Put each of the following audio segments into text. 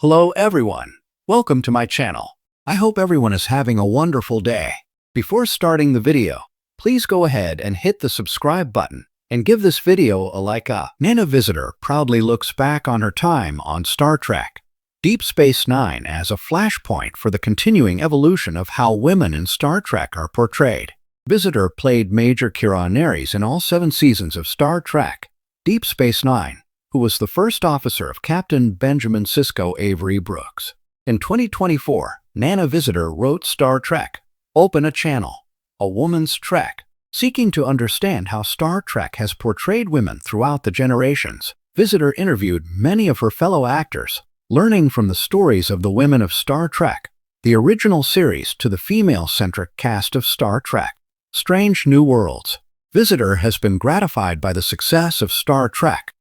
Hello everyone, welcome to my channel. I hope everyone is having a wonderful day. Before starting the video, please go ahead and hit the subscribe button and give this video a like up. Nana Visitor proudly looks back on her time on Star Trek Deep Space Nine as a flashpoint for the continuing evolution of how women in Star Trek are portrayed. Visitor played Major Kira Nerys in all 7 seasons of Star Trek Deep Space Nine, who was the first officer of Captain Benjamin Sisko Avery Brooks. In 2024, Nana Visitor wrote Star Trek Open a Channel, a woman's trek, seeking to understand how Star Trek has portrayed women throughout the generations. Visitor interviewed many of her fellow actors, learning from the stories of the women of Star Trek, the original series, to the female-centric cast of Star Trek Strange New Worlds. Visitor has been gratified by the success of Star Trek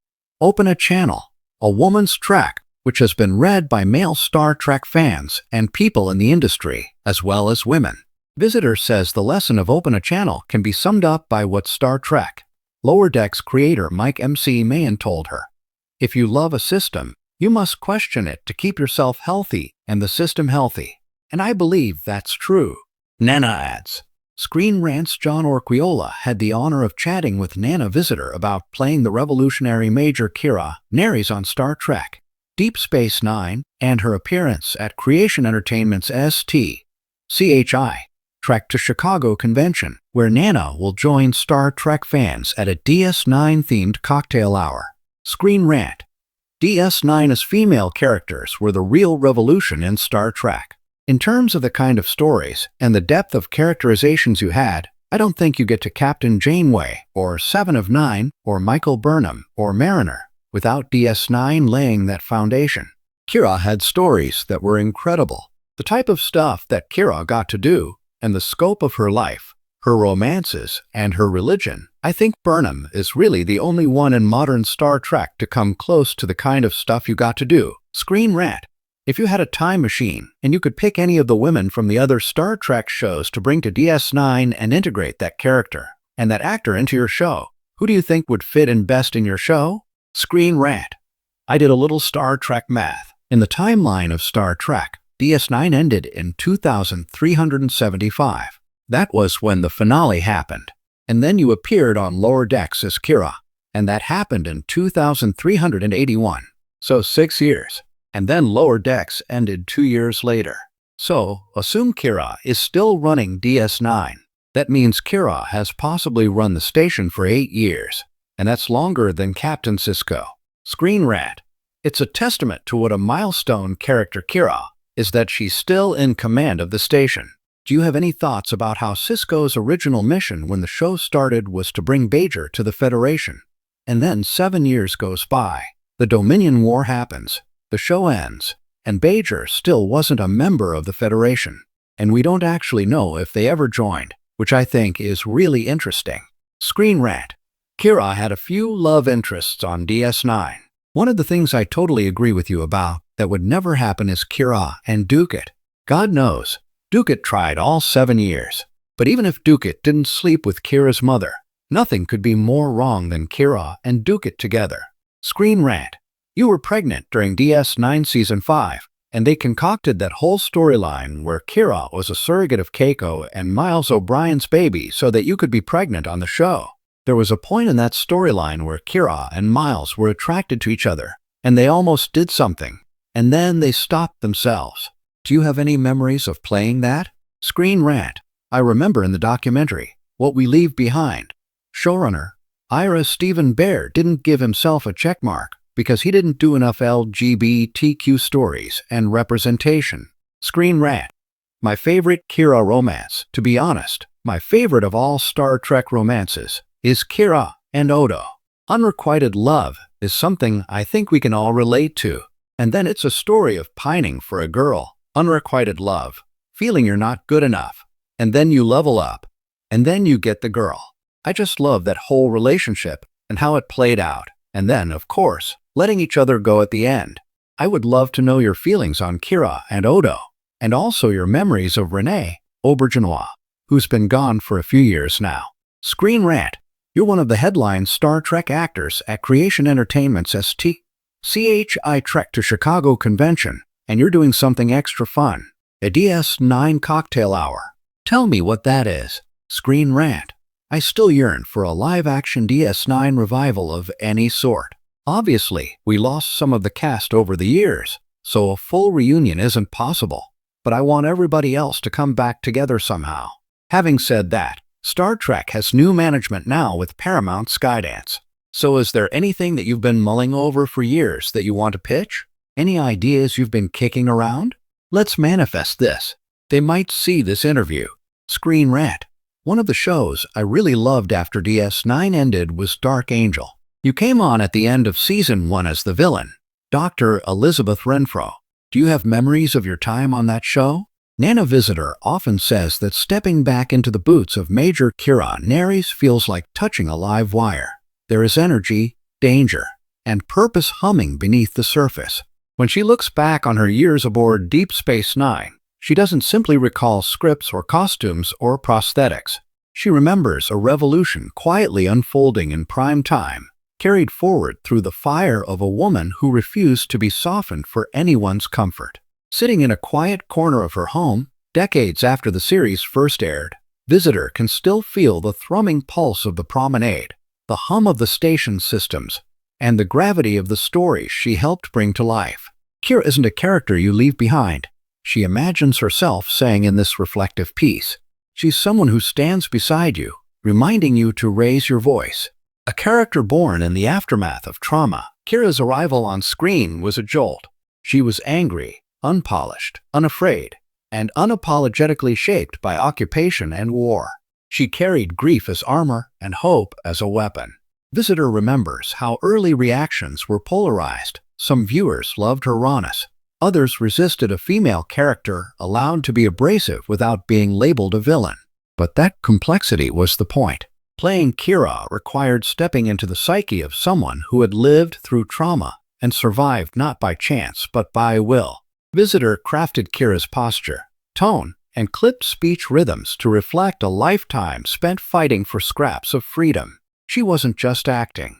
Open a Channel, a woman's trek, which has been read by male Star Trek fans and people in the industry, as well as women. Visitor says the lesson of Open a Channel can be summed up by what Star Trek Lower Decks creator Mike MC Mahan told her. If you love a system, you must question it to keep yourself healthy and the system healthy. And I believe that's true. Nana adds. Screen Rant's John Orquiola had the honor of chatting with Nana Visitor about playing the revolutionary Major Kira Nerys on Star Trek Deep Space Nine and her appearance at Creation Entertainment's STCHI Trek to Chicago convention, where Nana will join Star Trek fans at a DS9-themed cocktail hour. Screen Rant. DS9's female characters were the real revolution in Star Trek. In terms of the kind of stories and the depth of characterizations you had, I don't think you get to Captain Janeway or Seven of Nine or Michael Burnham or Mariner without DS9 laying that foundation. Kira had stories that were incredible. The type of stuff that Kira got to do and the scope of her life, her romances, and her religion. I think Burnham is really the only one in modern Star Trek to come close to the kind of stuff you got to do. Screen Rant. If you had a time machine and you could pick any of the women from the other Star Trek shows to bring to DS9 and integrate that character and that actor into your show, who do you think would fit in best in your show? Screen Rant. I did a little Star Trek math. In the timeline of Star Trek, DS9 ended in 2375. That was when the finale happened. And then you appeared on Lower Decks as Kira, and that happened in 2381. So 6 years. And then Lower Decks ended 2 years later. So, assume Kira is still running DS9. That means Kira has possibly run the station for 8 years, and that's longer than Captain Sisko. Screen Rant. It's a testament to what a milestone character Kira is that she's still in command of the station. Do you have any thoughts about how Sisko's original mission when the show started was to bring Bajor to the Federation? And then 7 years goes by. The Dominion War happens. The show ends, and Bajor still wasn't a member of the Federation, and we don't actually know if they ever joined, which I think is really interesting. Screen Rant. Kira had a few love interests on DS9. One of the things I totally agree with you about that would never happen is Kira and Dukat. God knows, Dukat tried all 7 years. But even if Dukat didn't sleep with Kira's mother, nothing could be more wrong than Kira and Dukat together. Screen Rant. You were pregnant during DS9 Season 5, and they concocted that whole storyline where Kira was a surrogate of Keiko and Miles O'Brien's baby so that you could be pregnant on the show. There was a point in that storyline where Kira and Miles were attracted to each other, and they almost did something, and then they stopped themselves. Do you have any memories of playing that? Screen Rant. I remember in the documentary, What We Leave Behind, showrunner Ira Steven Behr didn't give himself a checkmark because he didn't do enough LGBTQ stories and representation. Screen Rant. My favorite Kira romance, to be honest, my favorite of all Star Trek romances, is Kira and Odo. Unrequited love is something I think we can all relate to. And then it's a story of pining for a girl, unrequited love, feeling you're not good enough, and then you level up, and then you get the girl. I just love that whole relationship and how it played out, and then, of course, letting each other go at the end. I would love to know your feelings on Kira and Odo, and also your memories of Renee Aubergenois, who's been gone for a few years now. Screen Rant. You're one of the headline Star Trek actors at Creation Entertainment's STCHI Trek to Chicago convention, and you're doing something extra fun. A DS9 cocktail hour. Tell me what that is. Screen rant. I still yearn for a live-action DS9 revival of any sort. Obviously, we lost some of the cast over the years, so a full reunion isn't possible. But I want everybody else to come back together somehow. Having said that, Star Trek has new management now with Paramount Skydance. So is there anything that you've been mulling over for years that you want to pitch? Any ideas you've been kicking around? Let's manifest this. They might see this interview. Screen rant. One of the shows I really loved after DS9 ended was Dark Angel. You came on at the end of Season 1 as the villain, Dr. Elizabeth Renfro. Do you have memories of your time on that show? Nana Visitor often says that stepping back into the boots of Major Kira Nerys feels like touching a live wire. There is energy, danger, and purpose humming beneath the surface. When she looks back on her years aboard Deep Space Nine, she doesn't simply recall scripts or costumes or prosthetics. She remembers a revolution quietly unfolding in prime time, carried forward through the fire of a woman who refused to be softened for anyone's comfort. Sitting in a quiet corner of her home, decades after the series first aired, Visitor can still feel the thrumming pulse of the promenade, the hum of the station systems, and the gravity of the stories she helped bring to life. Kira isn't a character you leave behind. She imagines herself saying in this reflective piece, she's someone who stands beside you, reminding you to raise your voice. A character born in the aftermath of trauma, Kira's arrival on screen was a jolt. She was angry, unpolished, unafraid, and unapologetically shaped by occupation and war. She carried grief as armor and hope as a weapon. Visitor remembers how early reactions were polarized. Some viewers loved her rawness. Others resisted a female character allowed to be abrasive without being labeled a villain. But that complexity was the point. Playing Kira required stepping into the psyche of someone who had lived through trauma and survived not by chance but by will. Visitor crafted Kira's posture, tone, and clipped speech rhythms to reflect a lifetime spent fighting for scraps of freedom. She wasn't just acting.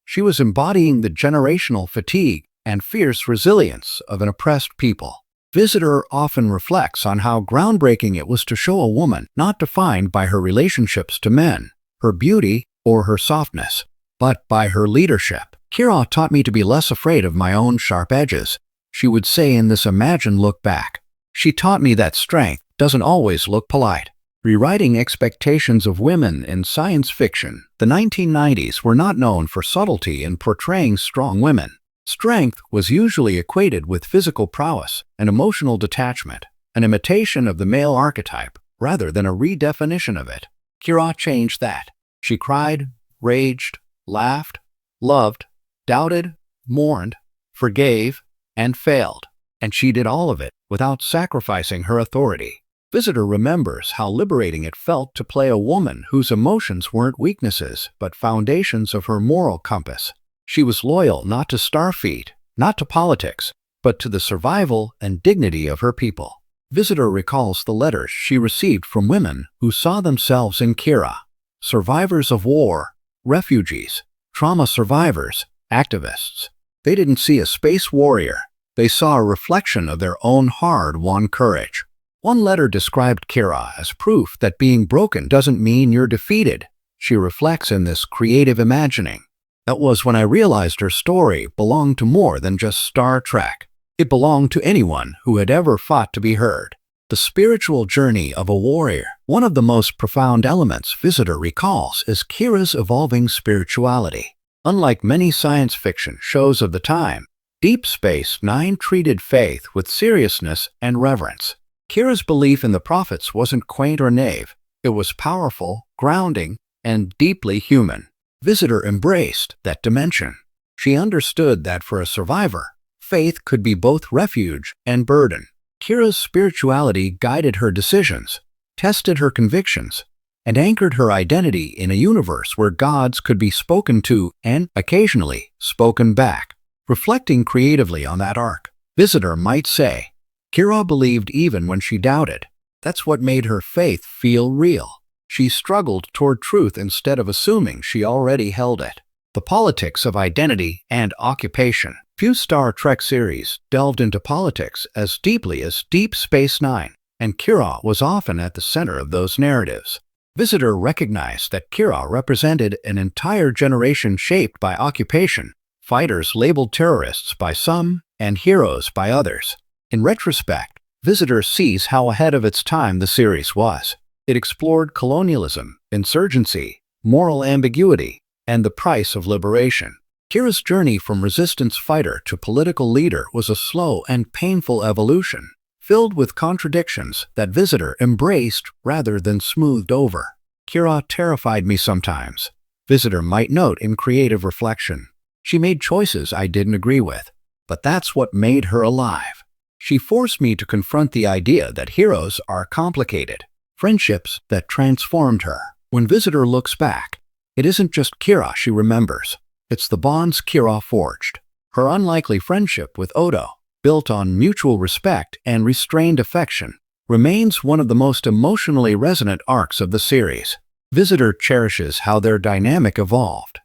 She was embodying the generational fatigue and fierce resilience of an oppressed people. Visitor often reflects on how groundbreaking it was to show a woman not defined by her relationships to men, her beauty, or her softness, but by her leadership. Kira taught me to be less afraid of my own sharp edges, she would say in this imagined look back. She taught me that strength doesn't always look polite. Rewriting expectations of women in science fiction, the 1990s were not known for subtlety in portraying strong women. Strength was usually equated with physical prowess and emotional detachment, an imitation of the male archetype rather than a redefinition of it. Kira changed that. She cried, raged, laughed, loved, doubted, mourned, forgave, and failed. And she did all of it without sacrificing her authority. Visitor remembers how liberating it felt to play a woman whose emotions weren't weaknesses but foundations of her moral compass. She was loyal not to Starfleet, not to politics, but to the survival and dignity of her people. Visitor recalls the letters she received from women who saw themselves in Kira. Survivors of war, refugees, trauma survivors, activists. They didn't see a space warrior. They saw a reflection of their own hard-won courage. One letter described Kira as proof that being broken doesn't mean you're defeated. She reflects in this creative imagining. That was when I realized her story belonged to more than just Star Trek. It belonged to anyone who had ever fought to be heard. The spiritual journey of a warrior. One of the most profound elements Visitor recalls is Kira's evolving spirituality. Unlike many science fiction shows of the time, Deep Space Nine treated faith with seriousness and reverence. Kira's belief in the prophets wasn't quaint or naive. It was powerful, grounding, and deeply human. Visitor embraced that dimension. She understood that for a survivor, faith could be both refuge and burden. Kira's spirituality guided her decisions, tested her convictions, and anchored her identity in a universe where gods could be spoken to and, occasionally, spoken back. Reflecting creatively on that arc, Visitor might say, Kira believed even when she doubted. That's what made her faith feel real. She struggled toward truth instead of assuming she already held it. The politics of identity and occupation. Few Star Trek series delved into politics as deeply as Deep Space Nine, and Kira was often at the center of those narratives. Visitor recognized that Kira represented an entire generation shaped by occupation, fighters labeled terrorists by some and heroes by others. In retrospect, Visitor sees how ahead of its time the series was. It explored colonialism, insurgency, moral ambiguity, and the price of liberation. Kira's journey from resistance fighter to political leader was a slow and painful evolution, filled with contradictions that Visitor embraced rather than smoothed over. Kira terrified me sometimes, Visitor might note in creative reflection. She made choices I didn't agree with, but that's what made her alive. She forced me to confront the idea that heroes are complicated, friendships that transformed her. When Visitor looks back, it isn't just Kira she remembers. It's the bonds Kira forged. Her unlikely friendship with Odo, built on mutual respect and restrained affection, remains one of the most emotionally resonant arcs of the series. Visitor cherishes how their dynamic evolved,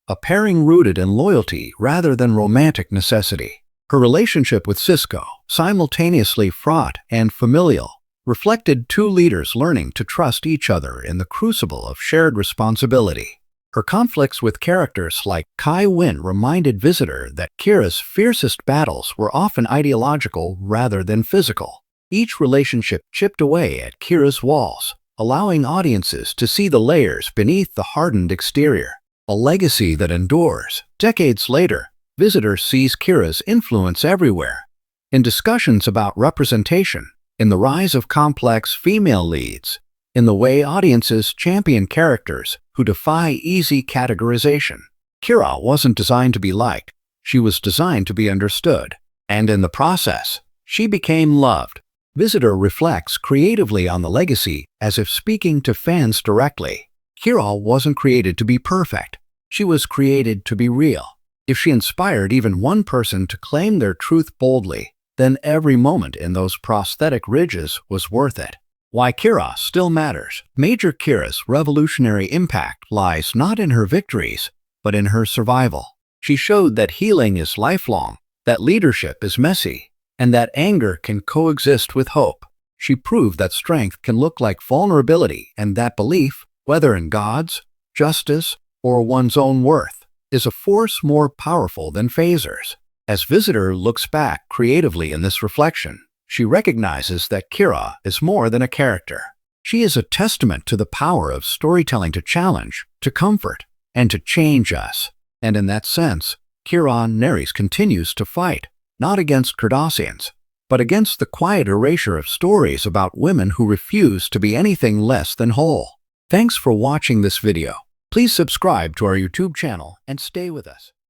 a pairing rooted in loyalty rather than romantic necessity. Her relationship with Sisko, simultaneously fraught and familial, reflected two leaders learning to trust each other in the crucible of shared responsibility. Her conflicts with characters like Kai Wynn reminded Visitor that Kira's fiercest battles were often ideological rather than physical. Each relationship chipped away at Kira's walls, allowing audiences to see the layers beneath the hardened exterior, a legacy that endures. Decades later, Visitor sees Kira's influence everywhere. In discussions about representation, in the rise of complex female leads, in the way audiences champion characters who defy easy categorization. Kira wasn't designed to be liked, she was designed to be understood. And in the process, she became loved. Visitor reflects creatively on the legacy as if speaking to fans directly. Kira wasn't created to be perfect, she was created to be real. If she inspired even one person to claim their truth boldly, then every moment in those prosthetic ridges was worth it. Why Kira still matters. Major Kira's revolutionary impact lies not in her victories, but in her survival. She showed that healing is lifelong, that leadership is messy, and that anger can coexist with hope. She proved that strength can look like vulnerability, and that belief, whether in God's, justice, or one's own worth, is a force more powerful than phasers. As Visitor looks back creatively in this reflection, she recognizes that Kira is more than a character. She is a testament to the power of storytelling to challenge, to comfort, and to change us. And in that sense, Kira Nerys continues to fight, not against Cardassians, but against the quiet erasure of stories about women who refuse to be anything less than whole. Thanks for watching this video. Please subscribe to our YouTube channel and stay with us.